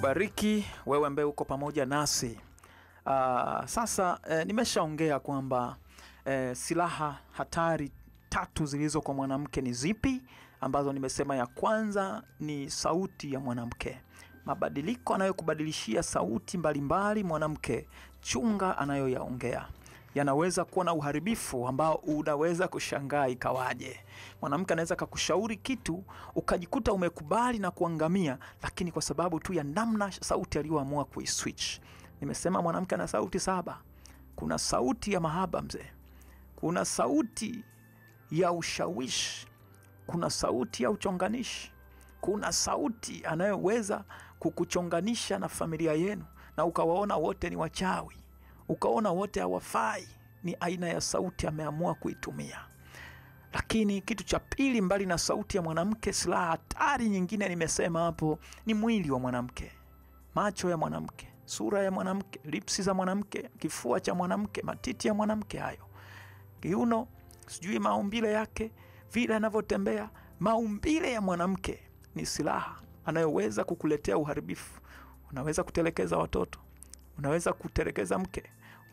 Bariki wewe ambaye uko pamoja nasi. Sasa nimeshaongea kwamba silaha hatari 3 zilizo kwa mwanamke ni zipi, ambazo nimesema ya kwanza ni sauti ya mwanamke. Mabadiliko anayokubadilishia sauti mbalimbali mwanamke, chunga anayoyaongea. Yanaweza kuwa na uharibifu ambao unaweza kushangaa ikawaje. Mwanamke anaweza kukushauri kitu ukajikuta umekubali na kuangamia, lakini kwa sababu tu ya namna sauti aliyoamua kuiswitch. Nimesema mwanamke ana sauti 7. Kuna sauti ya mahaba mzee. Kuna sauti ya ushawishi. Kuna sauti ya uchonganishi. Kuna sauti anayoweza kukuchonganisha na familia yenu na ukawaona wote ni wachawi, ukaona wote hawafai. Ni aina ya sauti ameamua kuitumia. Lakini kitu cha pili, mbali na sauti ya mwanamke, silaha hatari nyingine nimesema hapo ni mwili wa mwanamke. Macho ya mwanamke, sura ya mwanamke, lipsi za mwanamke, kifua cha mwanamke, matiti ya mwanamke, hayo kiuno, sijui maumbile yake, vile anavyotembea. Maumbile ya mwanamke ni silaha anayoweza kukuletea uharibifu. Unaweza kutelekeza watoto, unaweza kutelekeza mke,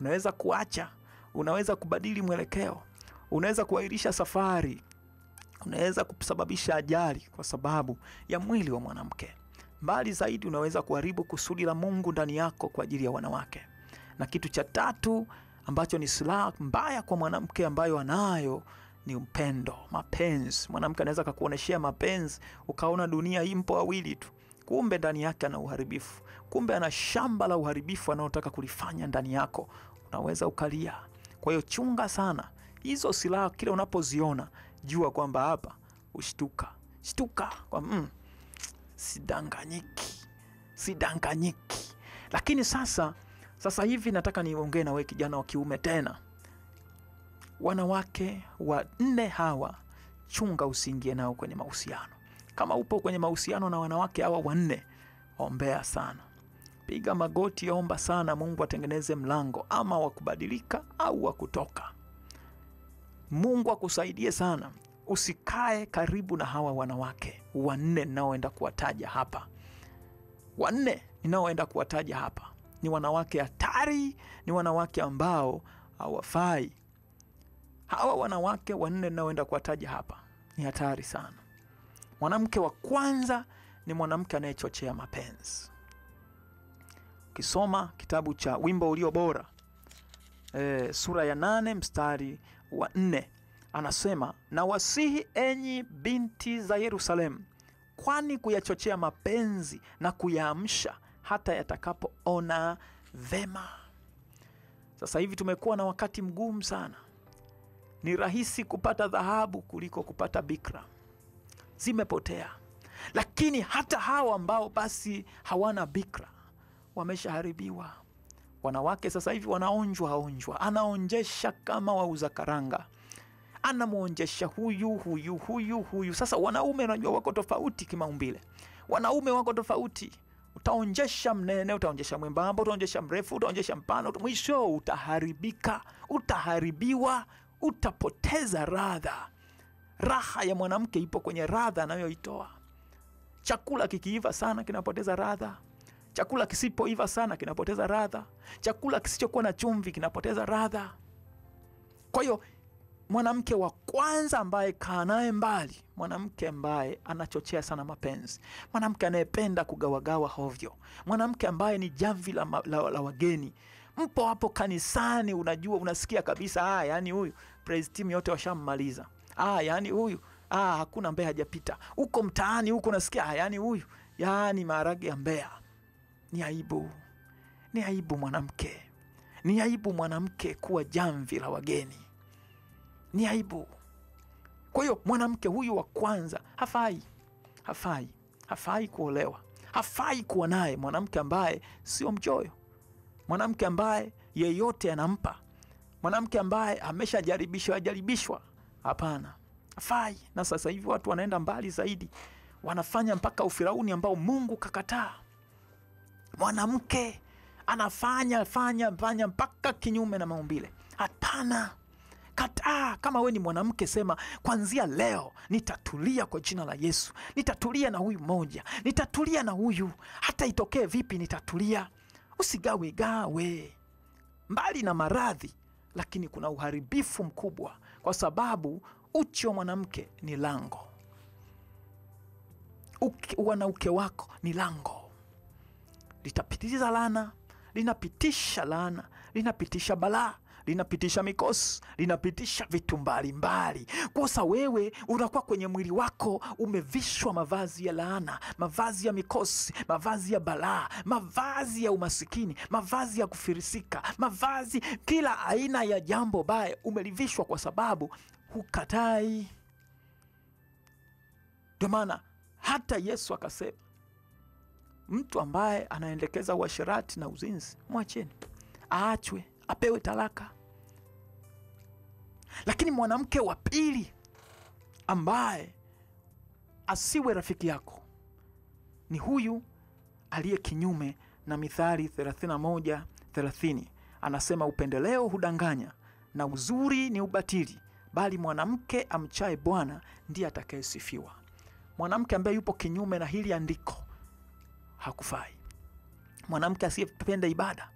unaweza kuacha, unaweza kubadili mwelekeo, unaweza kuahirisha safari, unaweza kusababisha ajali kwa sababu ya mwili wa mwanamke. Mbali zaidi, unaweza kuharibu kusudi la Mungu ndani yako kwa ajili ya wanawake. Na kitu cha 3 ambacho ni silaha mbaya kwa mwanamke ambayo anayo ni upendo, mapenzi. Mwanamke anaweza kukuoneshea mapenzi ukaona dunia hii mpo wawili tu, kumbe ndani yake ana uharibifu. Kumbe ana shamba la uharibifu anayotaka kulifanya ndani yako, unaweza ukalia. Kwa hiyo chunga sana hizo silaha. Kile unapoziona jua kwamba hapa shtuka kwa sidanganyiki. Lakini sasa hivi nataka niongee na wewe kijana wa kiume tena. Wanawake 4 hawa, chunga usiingie nao kwenye mahusiano. Kama upo kwenye mahusiano na wanawake hawa 4, ombea sana. Piga magoti, omba sana Mungu atengeneze mlango ama wa kubadilika au wa kutoka. Mungu akusaidie sana. Usikae karibu na hawa wanawake 4 ninaoenda kuwataja hapa. 4 ninaoenda kuwataja hapa ni wanawake hatari, ni wanawake ambao hawafai. Hawa wanawake 4 ninaoenda kuwataja hapa ni hatari sana. Mwanamke wa kwanza ni mwanamke anayechochea mapenzi. Ukisoma kitabu cha Wimbo Ulio Bora, sura ya 8 mstari wa 4, anasema, na wasihi enyi binti za Yerusalemu, kwani kuyachochea mapenzi na kuyaamsha hata yatakapoona vema. Sasa hivi tumekuwa na wakati mgumu sana. Ni rahisi kupata dhahabu kuliko kupata bikra. Zimepotea. Lakini hata hawa ambao basi hawana bikra wameshaharibiwa. Wanawake sasa hivi wanaonjwa. Anaonjesha kama wauza karanga. Anamuonjesha huyu. Sasa wanaume unajua wako tofauti kimaumbile. Wanaume wako tofauti. Utaonjesha mnene, utaonjesha mwembamba, utaonjesha mrefu, utaonjesha mpana, mwisho utaharibika, utaharibiwa, utapoteza radha. Raha ya mwanamke ipo kwenye radha anayoitoa. Chakula kikiiva sana kinapoteza radha. Chakula kisipoiva sana kinapoteza radha. Chakula kisichokuwa na chumvi kinapoteza radha. Kwa hiyo mwanamke wa kwanza ambaye kaa naye mbali, mwanamke ambaye anachochea sana mapenzi, mwanamke anayependa kugawagawa hovyo, mwanamke ambaye ni jamvi la wageni. Mpo hapo kanisani, unajua unasikia kabisa yani huyu praise team yote washammaliza. Yani huyu hakuna Mbeya hajapita. Uko mtaani huko unasikia yani huyu yani maharage ya Mbeya. Ni aibu. Ni aibu mwanamke. Ni aibu mwanamke kuwa jamvi la wageni. Ni aibu. Kwa hiyo mwanamke huyu wa kwanza hafai kuolewa. Hafai kuwa naye mwanamke ambaye sio mchoyo. Mwanamke ambaye yeyote anampa. Mwanamke ambaye ameshajaribishwa. Hapana. Hafai. Na sasa hivi watu wanaenda mbali zaidi. Wanafanya mpaka ufirauni ambao Mungu kakataa. Mwanamke anafanya mpaka kinyume na maumbile. Hapana. Kataa. Kama we ni mwanamke, sema kuanzia leo nitatulia kwa jina la Yesu. Nitatulia na huyu mmoja, nitatulia na huyu, hata itokee vipi nitatulia. Usigawe gawe. Mbali na maradhi, lakini kuna uharibifu mkubwa, kwa sababu uchi wa mwanamke ni lango. Wanauke wako ni lango, litapitiza laana, linapitisha laana, linapitisha balaa, linapitisha mikosi, linapitisha vitu mbalimbali. Kosa wewe unakuwa kwenye mwili wako umevishwa mavazi ya laana, mavazi ya mikosi, mavazi ya balaa, mavazi ya umasikini, mavazi ya kufirisika, mavazi, kila aina ya jambo baya umelivishwa, kwa sababu hukatai. Ndio maana hata Yesu akasema, mtu ambaye anaendekeza uasherati na uzinzi, mwacheni, aachwe, apewe talaka. Lakini mwanamke wa pili ambaye asiwe rafiki yako ni huyu aliye kinyume na Mithali 31:30. Anasema, upendeleo hudanganya na uzuri ni ubatili, bali mwanamke amchaye Bwana ndiye atakayesifiwa. Mwanamke ambaye yupo kinyume na hili andiko hakufai. Mwanamke asiyependa ibada,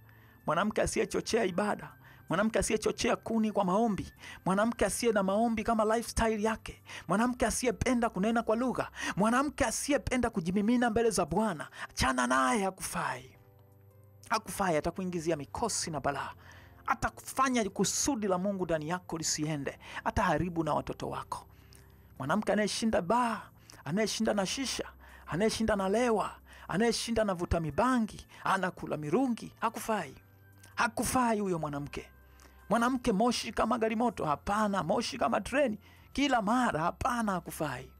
mwanamke asiyechochea ibada, mwanamke asiyechochea kuni kwa maombi, mwanamke asiye na maombi kama lifestyle yake, mwanamke asiyependa kunena kwa lugha, mwanamke asiyependa kujimimina mbele za Bwana, achana naye, hakufai. Hakufai, atakuingizia mikosi na balaa, atakufanya kusudi la Mungu ndani yako lisiende, ataharibu na watoto wako. Mwanamke anayeshinda baa, anayeshinda na shisha, anayeshinda na lewa, anayeshinda na vuta mibangi, anakula mirungi, hakufai. Hakufai huyo mwanamke. Mwanamke moshi kama gari moto, hapana. Moshi kama treni kila mara, hapana, hakufai.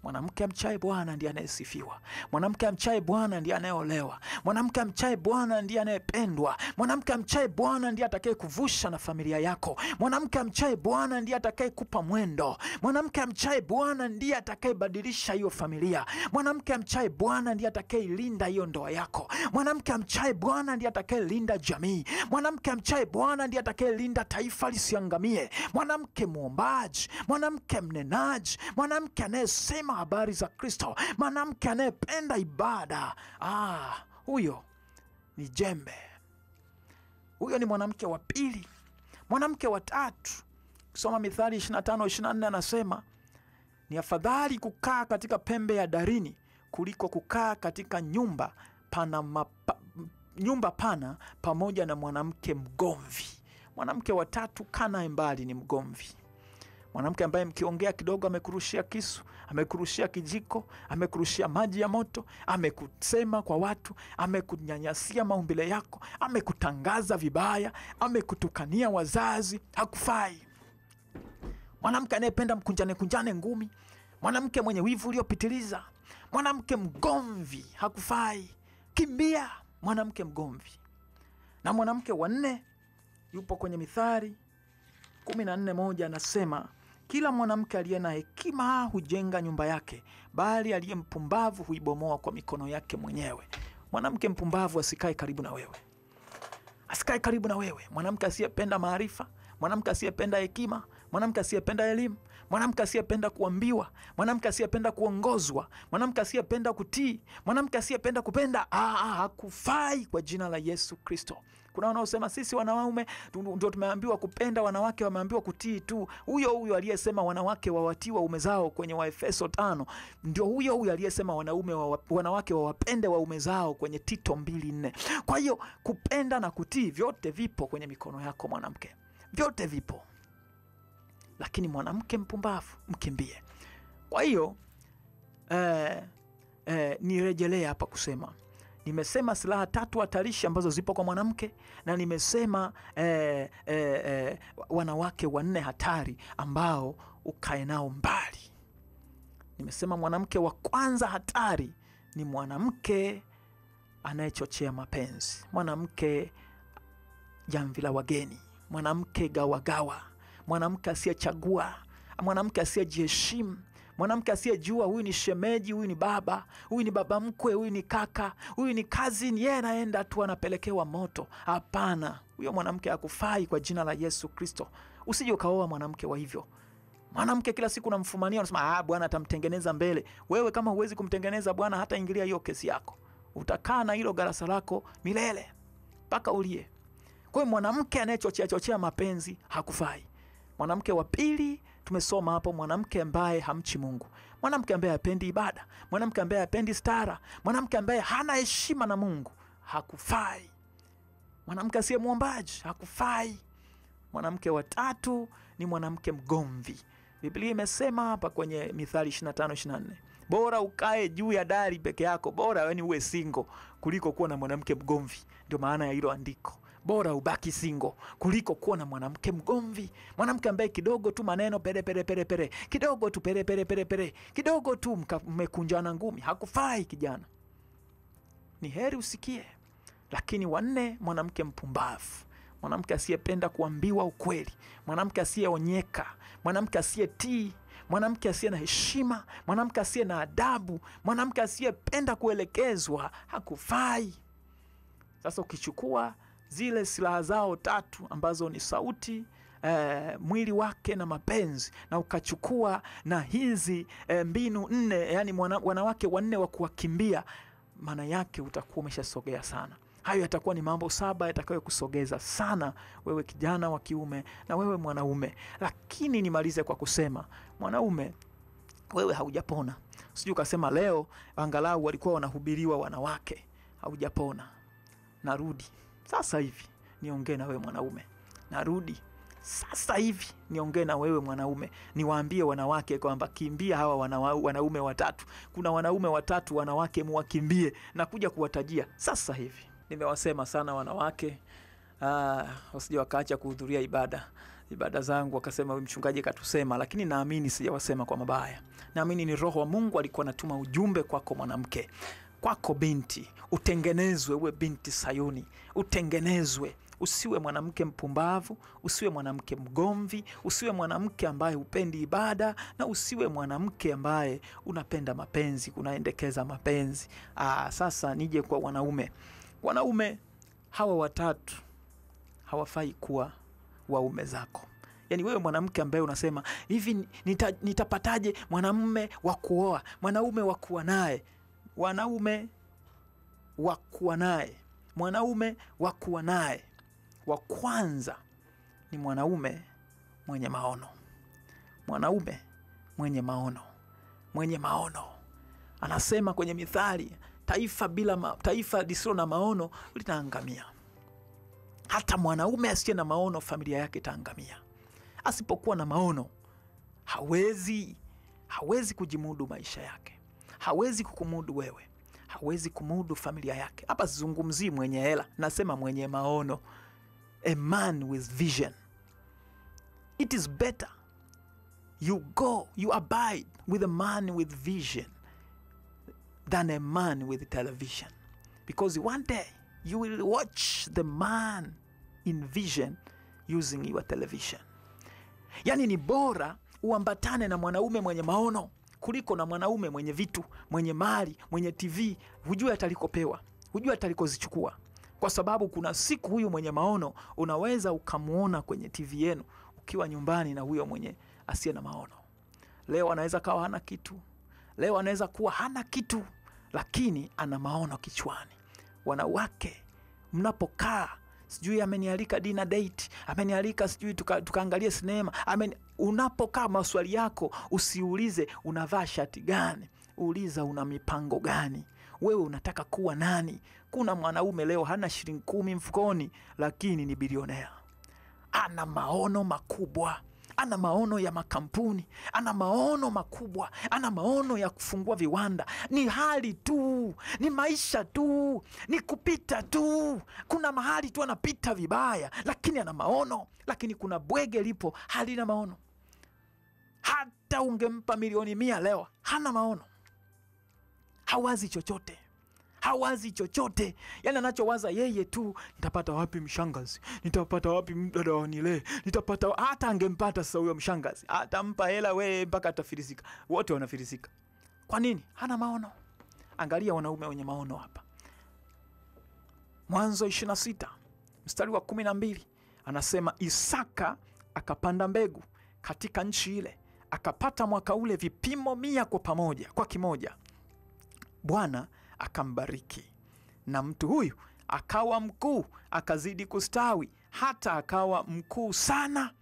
Mwanamke amchaye Bwana ndiye anayesifiwa. Mwanamke amchaye Bwana ndiye anayeolewa. Mwanamke amchaye Bwana ndiye anayependwa. Mwanamke amchaye Bwana ndiye atakaye kuvusha na familia yako. Mwanamke amchaye Bwana ndiye atakaye kupa mwendo. Mwanamke amchaye Bwana ndiye atakaye badilisha hiyo familia. Mwanamke amchaye Bwana ndiye atakaye linda hiyo ndoa yako. Mwanamke amchaye Bwana ndiye atakaye linda jamii. Mwanamke amchaye Bwana ndiye atakaye linda taifa lisiangamie. Mwanamke muombaji, mwanamke mnenaji, mwanamke anayesema habari za Kristo, mwanamke anayependa ibada, huyo ni jembe. Huyo ni mwanamke wa pili. Mwanamke wa tatu, kusoma Mithali 25:24, anasema, ni afadhali kukaa katika pembe ya darini kuliko kukaa katika nyumba pana pamoja na mwanamke mgomvi. Mwanamke wa tatu, kana mbali, ni mgomvi. Mwanamke ambaye mkiongea kidogo amekurushia kisu, amekurushia kijiko, amekurushia maji ya moto, amekusema kwa watu, amekunyanyashia maumbile yako, amekutangaza vibaya, amekutukania wazazi, hakufai. Mwanamke anayependa mkunjane ngumi, mwanamke mwenye wivu uliopitiliza, mwanamke mgomvi, hakufai. Kimbia mwanamke mgomvi. Na mwanamke wa nne yupo kwenye Mithali 14:1, anasema, kila mwanamke aliye na hekima hujenga nyumba yake, bali aliye mpumbavu huibomoa kwa mikono yake mwenyewe. Mwanamke mpumbavu asikae karibu na wewe. Asikae karibu na wewe. Mwanamke asiyependa maarifa, mwanamke asiyependa hekima, mwanamke asiyependa elimu, mwanamke asiyependa kuambiwa, mwanamke asiyependa kuongozwa, mwanamke asiyependa kutii, mwanamke asiyependa kupenda, hakufai kwa jina la Yesu Kristo. Kuna wanaosema sisi wanaume ndio tumeambiwa kupenda, wanawake wameambiwa kutii tu. Huyo aliyesema wanawake wawatii waume zao kwenye Waefeso 5, ndio huyo aliyesema wanawake wawapende waume zao kwenye Tito 2:4. Kwa hiyo kupenda na kutii vyote vipo kwenye mikono yako mwanamke. Vyote vipo. Lakini mwanamke mpumbavu mkimbie. Kwa hiyo nirejelee hapa kusema, nimesema silaha 3 hatarishi ambazo zipo kwa mwanamke, na nimesema wanawake 4 hatari ambao ukae nao mbali. Nimesema mwanamke wa kwanza hatari ni mwanamke anayechochea mapenzi, mwanamke jamvi la wageni, mwanamke gawagawa, mwanamke asiyechagua, mwanamke asiyejiheshimu, Mwanamke asiyejua huyu ni shemeji, huyu ni baba, huyu ni baba mkwe, huyu ni kaka, huyu ni cousin, yeye anaenda tu anapelekewa moto. Hapana, huyo mwanamke hakufai kwa jina la Yesu Kristo. Usije ukaoa mwanamke wa hivyo. Mwanamke kila siku unamfumania, unasema Bwana atamtengeneza mbele. Wewe kama huwezi kumtengeneza, Bwana hata ingilia hiyo kesi yako. Utakaa na hilo garasa lako milele mpaka ulie. Kwa hiyo mwanamke anayechochea mapenzi hakufai. Mwanamke wa pili tumesoma hapo, mwanamke ambaye hamchi Mungu, mwanamke ambaye hapendi ibada, mwanamke ambaye hapendi stara, mwanamke ambaye hana heshima na Mungu hakufai. Mwanamke asiye muombaji hakufai. Mwanamke wa tatu ni mwanamke mgomvi. Biblia imesema hapa kwenye Mithali 25:24, bora ukae juu ya dari peke yako, bora wewe uwe single kuliko kuwa na mwanamke mgomvi. Ndio maana ya hilo andiko. Bora ubaki single kuliko kuwa na mwanamke mgomvi. Mwanamke ambaye kidogo tu maneno pere, kidogo tu pere, kidogo tu mmekunjana ngumi, hakufai kijana. Ni heri usikie. Lakini wanne, mwanamke mpumbavu. Mwanamke asiyependa kuambiwa ukweli, mwanamke asiyeonyeka, mwanamke asiyetii, mwanamke asiye na heshima, mwanamke asiye na adabu, mwanamke asiyependa kuelekezwa hakufai. Sasa ukichukua zile silaha zao tatu ambazo ni sauti, mwili wake na mapenzi, na ukachukua na hizi mbinu nne, yani wanawake wanne wa kuwakimbia, maana yake utakuwa umeshasogea sana. Hayo yatakuwa ni mambo 7 yatakayo kusogeza sana wewe kijana wa kiume na wewe mwanaume. Lakini nimalize kwa kusema, mwanaume wewe haujapona. Sijui ukasema leo angalau walikuwa wanahubiriwa wanawake, haujapona. Narudi sasa hivi niongee na wewe mwanaume. Narudi sasa hivi niongee na wewe mwanaume. Niwaambie wanawake kwamba kimbia hawa wanaume watatu. Kuna wanaume watatu wanawake muwakimbie, na kuja kuwatajia sasa hivi. Nimewasema sana wanawake, wasije wakaacha kuhudhuria ibada zangu wakasema huyu mchungaji katusema, lakini naamini sijawasema kwa mabaya. Naamini ni Roho wa Mungu alikuwa anatuma ujumbe kwako mwanamke, kwako binti. Utengenezwe, uwe binti Sayuni, utengenezwe. Usiwe mwanamke mpumbavu, usiwe mwanamke mgomvi, usiwe mwanamke ambaye upendi ibada, na usiwe mwanamke ambaye unapenda mapenzi, unaendekeza mapenzi. Sasa nije kwa wanaume. Wanaume hawa watatu hawafai kuwa waume zako. Yani wewe mwanamke ambaye unasema hivi, nitapataje mwanamume wa kuoa, mwanaume wa kuwa naye? Wanaume wa kuwa naye, mwanaume wa kuwa naye wa kwanza ni mwanaume mwenye maono. Mwanaume mwenye maono, mwenye maono. Anasema kwenye Mithali, taifa lisilo na maono litaangamia. Hata mwanaume asiye na maono, familia yake itaangamia. Asipokuwa na maono, hawezi kujimudu maisha yake, hawezi kukumudu wewe, hawezi kumudu familia yake. Hapa sizungumzii mwenye hela, nasema mwenye maono. A man with vision. It is better you abide with a man with vision than a man with television, because one day you will watch the man in vision using your television. Yani ni bora uambatane na mwanaume mwenye maono kuliko na mwanaume mwenye vitu, mwenye mali, mwenye TV. Hujua atalikopewa, hujua atalikozichukua. Kwa sababu kuna siku huyu mwenye maono unaweza ukamuona kwenye TV yenu ukiwa nyumbani na huyo mwenye asiye na maono. Leo anaweza kawa hana kitu, leo anaweza kuwa hana kitu, lakini ana maono kichwani. Wanawake mnapokaa, sijui amenialika dinner date, amenialika sijui tukaangalie sinema, unapokaa maswali yako usiulize unavaa shati gani, uliza una mipango gani, wewe unataka kuwa nani. Kuna mwanaume leo hana shilingi 10 mfukoni, lakini ni bilionea. Ana maono makubwa, ana maono ya makampuni, ana maono makubwa, ana maono ya kufungua viwanda. Ni hali tu, ni maisha tu, ni kupita tu. Kuna mahali tu anapita vibaya, lakini ana maono. Lakini kuna bwege lipo halina maono. Hata ungempa milioni 100 leo, hana maono, hawazi chochote. Hawazi chochote. Yani anachowaza yeye tu, nitapata wapi mshangazi, nitapata wapi dada wanile, nitapata. Hata angempata sasa huyo mshangazi, atampa hela wewe mpaka atafilisika. Wote wanafilisika. Kwa nini? Hana maono. Angalia wanaume wenye maono hapa. Mwanzo 26 mstari wa 12 anasema, Isaka akapanda mbegu katika nchi ile, akapata mwaka ule vipimo 100 kwa kimoja. Bwana akambariki, na mtu huyu akawa mkuu, akazidi kustawi, hata akawa mkuu sana.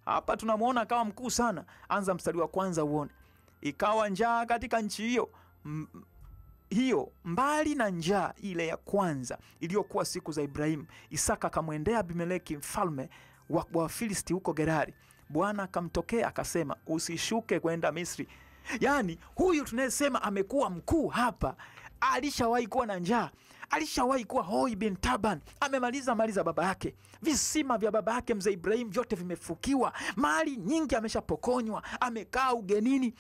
Hapa tunamuona akawa mkuu sana. Anza mstari wa kwanza uone. Ikawa njaa katika nchi hiyo, mbali na njaa ile ya kwanza iliyokuwa siku za Ibrahimu. Isaka akamwendea Abimeleki mfalme wa Filisti huko Gerari. Bwana akamtokea akasema, usishuke kwenda Misri. Yani huyu tunayesema amekuwa mkuu hapa, alishawahi kuwa na njaa, alishawahi kuwa hoi bin taban, amemaliza mali za baba yake, visima vya baba yake mzee Ibrahim vyote vimefukiwa, mali nyingi ameshapokonywa, amekaa ugenini,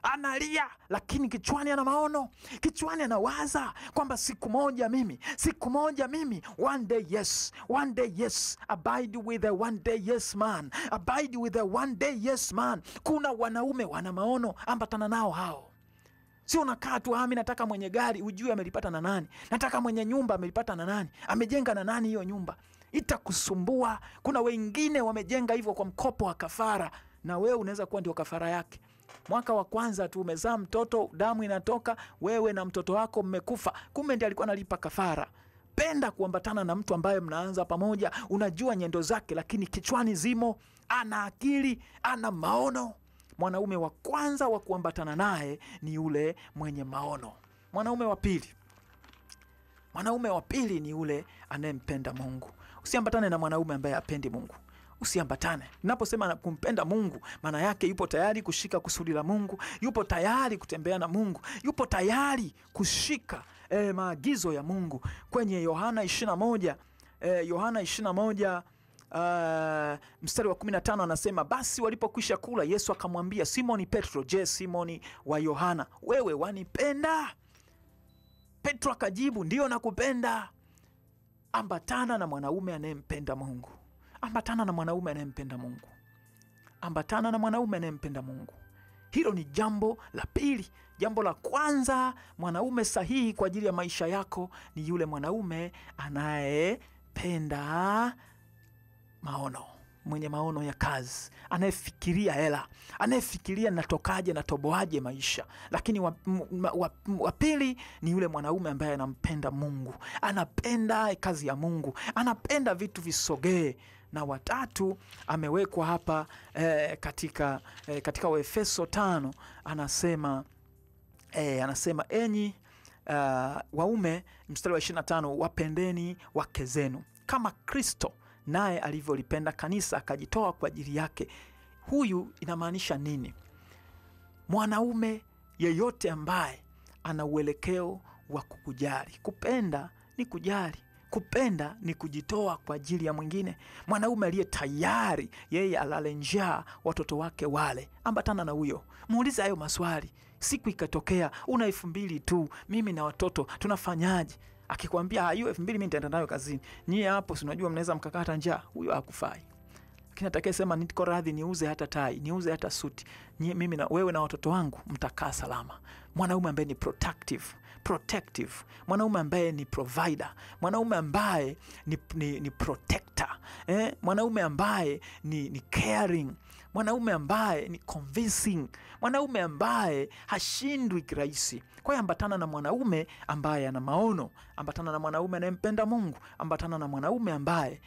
analia, lakini kichwani ana maono. Kichwani anawaza kwamba siku moja mimi, one day yes, abide with the one day yes man, abide with the one day yes man. Kuna wanaume wana maono, ambatana nao hao. Sio unakaa tu, mimi nataka mwenye gari, ujue amelipata na nani, nataka mwenye nyumba, amelipata na nani, amejenga na nani hiyo nyumba. Itakusumbua. Kuna wengine wamejenga hivyo kwa mkopo wa kafara, na wewe unaweza kuwa ndio kafara yake. Mwaka wa kwanza tu umezaa mtoto, damu inatoka, wewe na mtoto wako mmekufa, kumbe ndiye alikuwa analipa kafara. Penda kuambatana na mtu ambaye mnaanza pamoja, unajua nyendo zake, lakini kichwani zimo, ana akili, ana maono. Mwanaume wa kwanza wa kuambatana naye ni yule mwenye maono. Mwanaume wa pili ni yule anayempenda Mungu. Usiambatane na mwanaume ambaye hapendi Mungu. Usiambatane. Ninaposema kumpenda Mungu, maana yake yupo tayari kushika kusudi la Mungu, yupo tayari kutembea na Mungu, yupo tayari kushika maagizo ya Mungu. Kwenye Yohana 21 mstari wa 15 anasema, basi walipokwisha kula, Yesu akamwambia Simoni Petro, je, Simoni wa Yohana, wewe wanipenda? Petro akajibu, ndio nakupenda. Ambatana na mwanaume anayempenda Mungu. Ambatana na mwanaume anayempenda Mungu. Ambatana na mwanaume anayempenda Mungu. Hilo ni jambo la pili. Jambo la kwanza, mwanaume sahihi kwa ajili ya maisha yako ni yule mwanaume anayependa maono, mwenye maono ya kazi, anayefikiria hela, anayefikiria natokaje, natoboaje maisha. Lakini wa pili ni yule mwanaume ambaye anampenda Mungu, anapenda kazi ya Mungu, anapenda vitu visogee. Na watatu amewekwa hapa katika Waefeso 5 anasema enyi waume, mstari wa 25, wapendeni wake zenu kama Kristo naye alivyolipenda kanisa akajitoa kwa ajili yake. Huyu inamaanisha nini? Mwanaume yeyote ambaye ana uelekeo wa kukujali. Kupenda ni kujali. Kupenda ni kujitoa kwa ajili ya mwingine. Mwanaume aliye tayari yeye alale njaa, watoto wake wale, ambatana na huyo. Muulize hayo maswali. Siku ikatokea una 2,000 tu, mimi na watoto tunafanyaje? Akikwambia hiyo 2,000 mimi nitaenda nayo kazini, nyie hapo si unajua mnaweza mkakata njaa, huyo hakufai. Lakini atakayesema niko radhi niuze hata tai, niuze hata suti, mimi na wewe na watoto wangu mtakaa salama. Mwanaume ambaye ni protective, mwanaume ambaye ni provider, mwanaume ambaye ni protector, mwanaume ambaye ni caring, mwanaume ambaye ni convincing, mwanaume ambaye hashindwi kirahisi. Kwa hiyo ambatana na mwanaume ambaye ana maono, ambatana na mwanaume anayempenda Mungu, ambatana na mwanaume ambaye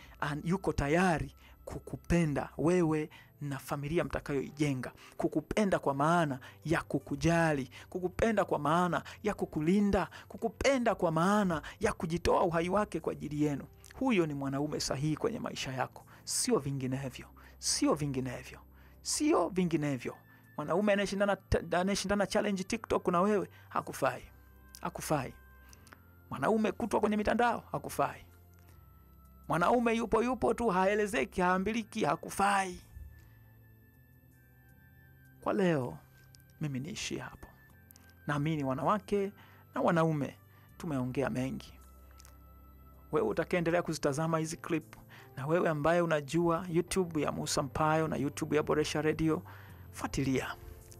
yuko tayari kukupenda wewe na familia mtakayoijenga, kukupenda kwa maana ya kukujali, kukupenda kwa maana ya kukulinda, kukupenda kwa maana ya kujitoa uhai wake kwa ajili yenu. Huyo ni mwanaume sahihi kwenye maisha yako, sio vinginevyo. Mwanaume anayeshindana challenge TikTok na wewe hakufai. Mwanaume kutwa kwenye mitandao hakufai. Mwanaume yupo tu, haelezeki, haambiliki, hakufai. Kwa leo mimi niishie hapo. Naamini wanawake na wanaume tumeongea mengi. Wewe utakaendelea kuzitazama hizi clip, na wewe ambaye unajua YouTube ya Musa Mpayo na YouTube ya Boresha Radio,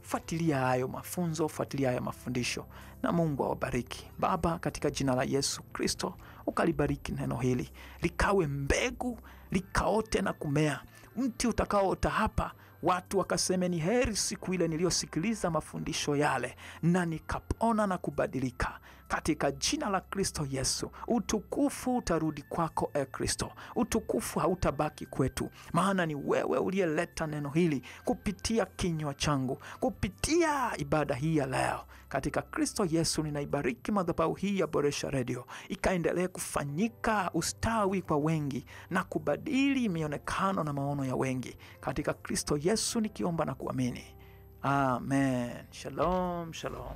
fuatilia hayo mafunzo, fuatilia hayo mafundisho, na Mungu awabariki. Baba, katika jina la Yesu Kristo, ukalibariki neno hili, likawe mbegu, likaote na kumea, mti utakaoota hapa watu wakaseme ni heri siku ile niliyosikiliza mafundisho yale na nikapona na kubadilika. Katika jina la Kristo Yesu, utukufu utarudi kwako Kristo. Utukufu hautabaki kwetu, maana ni wewe uliyeleta neno hili kupitia kinywa changu, kupitia ibada hii ya leo. Katika Kristo Yesu ninaibariki madhabahu hii ya Boresha Radio, ikaendelee kufanyika ustawi kwa wengi na kubadili mionekano na maono ya wengi. Katika Kristo Yesu nikiomba na kuamini. Amen. Shalom, shalom.